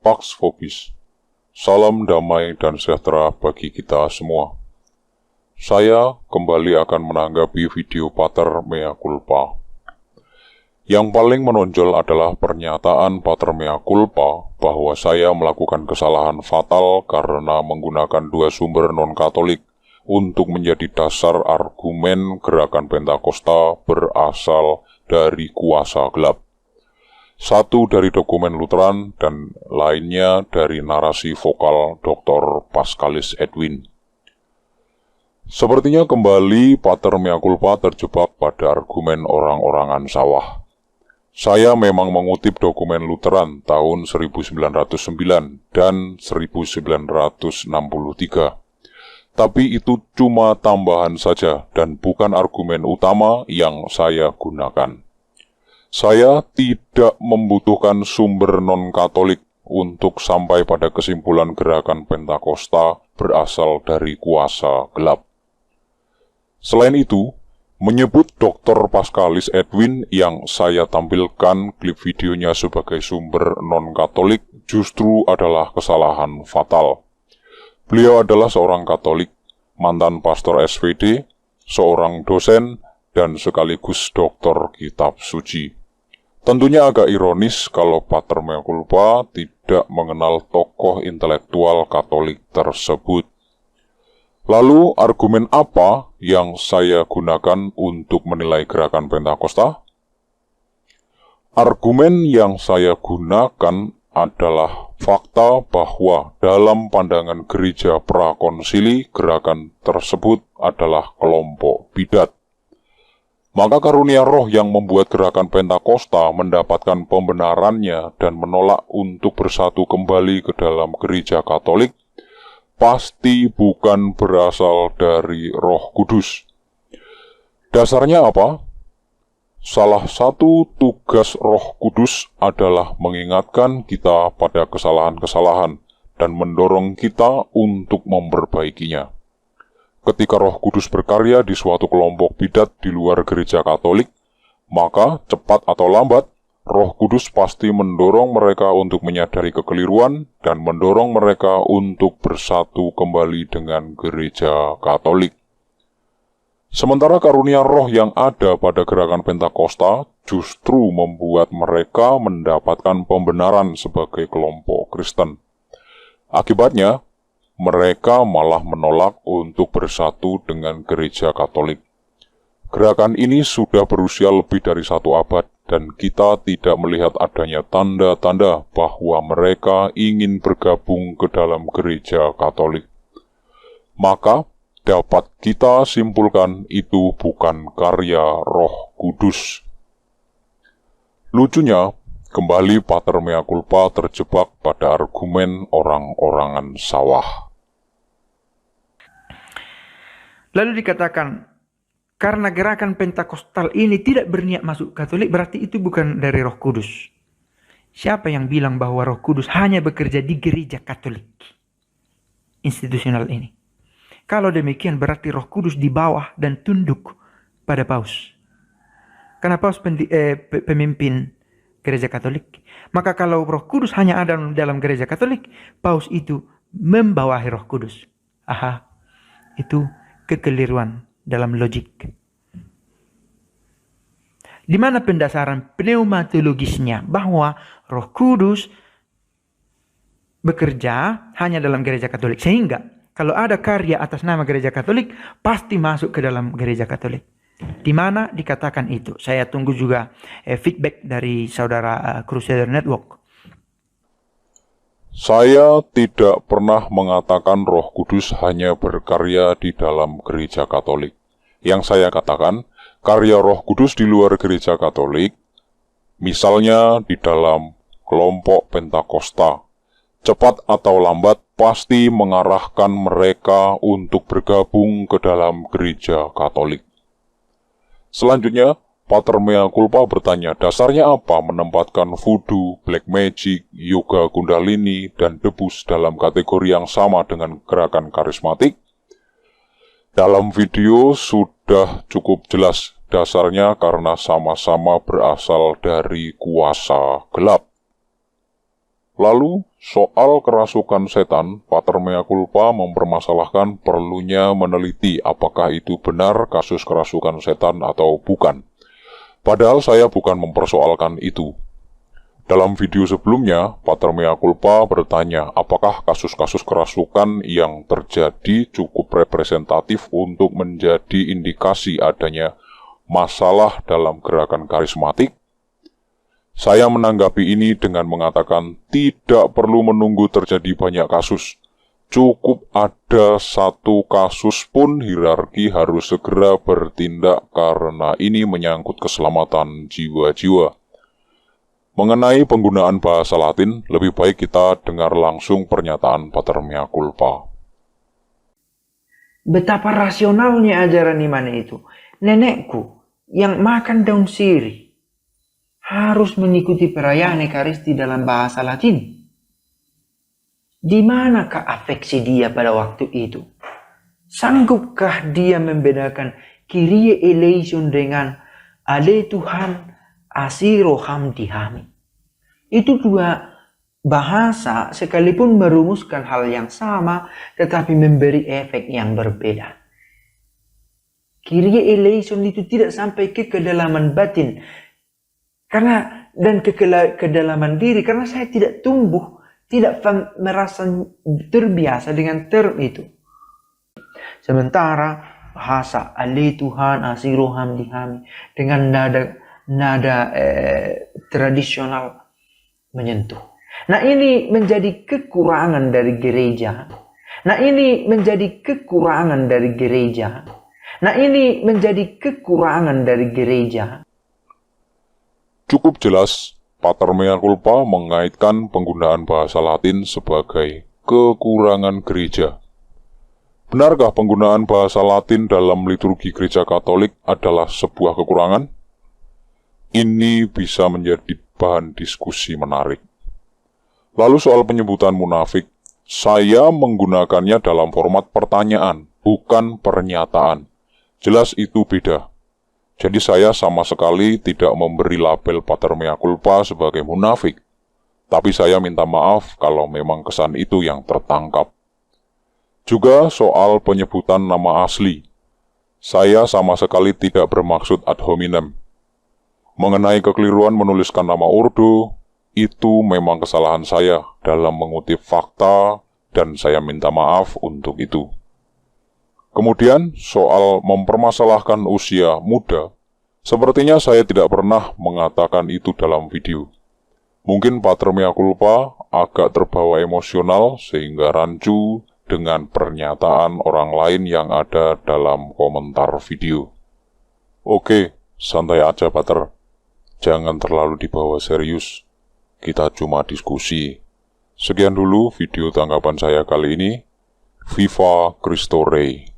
Pax Vobis. Salam damai dan sejahtera bagi kita semua. Saya kembali akan menanggapi video Pater Mea Culpa. Yang paling menonjol adalah pernyataan Pater Mea Culpa bahwa saya melakukan kesalahan fatal karena menggunakan dua sumber non-Katolik untuk menjadi dasar argumen gerakan Pentakosta berasal dari kuasa gelap. Satu dari dokumen Lutheran dan lainnya dari narasi vokal Dr. Pascalis Edwin. Sepertinya kembali Pater Mea Culpa terjebak pada argumen orang-orangan sawah. Saya memang mengutip dokumen Lutheran tahun 1909 dan 1963. Tapi itu cuma tambahan saja dan bukan argumen utama yang saya gunakan. Saya tidak membutuhkan sumber non-Katolik untuk sampai pada kesimpulan gerakan Pentakosta berasal dari kuasa gelap. Selain itu, menyebut Dr. Pascalis Edwin yang saya tampilkan klip videonya sebagai sumber non-Katolik justru adalah kesalahan fatal. Beliau adalah seorang Katolik, mantan pastor SVD, seorang dosen, dan sekaligus doktor kitab suci. Tentunya agak ironis kalau Pater Mea Culpa tidak mengenal tokoh intelektual Katolik tersebut. Lalu, argumen apa yang saya gunakan untuk menilai gerakan Pentakosta? Argumen yang saya gunakan adalah fakta bahwa dalam pandangan gereja prakonsili, gerakan tersebut adalah kelompok bidat. Maka karunia roh yang membuat gerakan Pentakosta mendapatkan pembenarannya dan menolak untuk bersatu kembali ke dalam gereja Katolik, pasti bukan berasal dari Roh Kudus. Dasarnya apa? Salah satu tugas Roh Kudus adalah mengingatkan kita pada kesalahan-kesalahan dan mendorong kita untuk memperbaikinya. Ketika Roh Kudus berkarya di suatu kelompok bidat di luar gereja Katolik, maka cepat atau lambat, Roh Kudus pasti mendorong mereka untuk menyadari kekeliruan dan mendorong mereka untuk bersatu kembali dengan gereja Katolik. Sementara karunia roh yang ada pada gerakan Pentakosta justru membuat mereka mendapatkan pembenaran sebagai kelompok Kristen. Akibatnya, mereka malah menolak untuk bersatu dengan gereja Katolik. Gerakan ini sudah berusia lebih dari 1 abad dan kita tidak melihat adanya tanda-tanda bahwa mereka ingin bergabung ke dalam gereja Katolik. Maka, dapat kita simpulkan itu bukan karya Roh Kudus. Lucunya, kembali Pater Mea Culpa terjebak pada argumen orang-orangan sawah. Lalu dikatakan, karena gerakan Pentakostal ini tidak berniat masuk Katolik, berarti itu bukan dari Roh Kudus. Siapa yang bilang bahwa Roh Kudus hanya bekerja di gereja Katolik institusional ini? Kalau demikian berarti Roh Kudus di bawah dan tunduk pada Paus. Karena Paus pemimpin gereja Katolik. Maka kalau Roh Kudus hanya ada dalam gereja Katolik, Paus itu membawahi Roh Kudus. Aha, itu kekeliruan dalam logik. Di mana pendasaran pneumatologisnya bahwa Roh Kudus bekerja hanya dalam gereja Katolik, sehingga kalau ada karya atas nama gereja Katolik pasti masuk ke dalam gereja Katolik. Di mana dikatakan itu? Saya tunggu juga feedback dari saudara Crusader Network. Saya tidak pernah mengatakan Roh Kudus hanya berkarya di dalam gereja Katolik. Yang saya katakan, karya Roh Kudus di luar gereja Katolik, misalnya di dalam kelompok Pentakosta, cepat atau lambat pasti mengarahkan mereka untuk bergabung ke dalam gereja Katolik. Selanjutnya, Pater Mea Culpa bertanya, dasarnya apa menempatkan voodoo, black magic, yoga kundalini, dan debus dalam kategori yang sama dengan gerakan karismatik? Dalam video sudah cukup jelas dasarnya karena sama-sama berasal dari kuasa gelap. Lalu, soal kerasukan setan, Pater Mea Culpa mempermasalahkan perlunya meneliti apakah itu benar kasus kerasukan setan atau bukan. Padahal saya bukan mempersoalkan itu. Dalam video sebelumnya, Pater Mea Culpa bertanya apakah kasus-kasus kerasukan yang terjadi cukup representatif untuk menjadi indikasi adanya masalah dalam gerakan karismatik. Saya menanggapi ini dengan mengatakan tidak perlu menunggu terjadi banyak kasus. Cukup ada satu kasus pun hierarki harus segera bertindak karena ini menyangkut keselamatan jiwa-jiwa. Mengenai penggunaan bahasa Latin, lebih baik kita dengar langsung pernyataan Pater Mea Culpa. Betapa rasionalnya ajaran iman itu. Nenekku yang makan daun sirih harus mengikuti perayaan Ekaristi dalam bahasa Latin. Di manakah afeksi dia pada waktu itu? Sanggupkah dia membedakan Kyrie eleison dengan Ale Tuhan asiro hamdihami? Itu dua bahasa sekalipun merumuskan hal yang sama, tetapi memberi efek yang berbeda. Kyrie eleison itu tidak sampai ke kedalaman batin, dan ke kedalaman diri, karena saya tidak tumbuh, tidak merasa terbiasa dengan term itu. Sementara bahasa Ale Tuhan asiro hamdihami dengan nada tradisional menyentuh. Nah, ini menjadi kekurangan dari gereja. Cukup jelas, Pater Mea Culpa mengaitkan penggunaan bahasa Latin sebagai kekurangan gereja. Benarkah penggunaan bahasa Latin dalam liturgi gereja Katolik adalah sebuah kekurangan? Ini bisa menjadi bahan diskusi menarik. Lalu soal penyebutan munafik, saya menggunakannya dalam format pertanyaan, bukan pernyataan. Jelas itu beda. Jadi saya sama sekali tidak memberi label Pater Mea Culpa sebagai munafik. Tapi saya minta maaf kalau memang kesan itu yang tertangkap. Juga soal penyebutan nama asli. Saya sama sekali tidak bermaksud ad hominem. Mengenai kekeliruan menuliskan nama Urdu, itu memang kesalahan saya dalam mengutip fakta dan saya minta maaf untuk itu. Kemudian, soal mempermasalahkan usia muda, sepertinya saya tidak pernah mengatakan itu dalam video. Mungkin Pater Mea Culpa agak terbawa emosional sehingga rancu dengan pernyataan orang lain yang ada dalam komentar video. Oke, santai aja Pater. Jangan terlalu dibawa serius. Kita cuma diskusi. Sekian dulu video tanggapan saya kali ini. Viva Cristo Rey.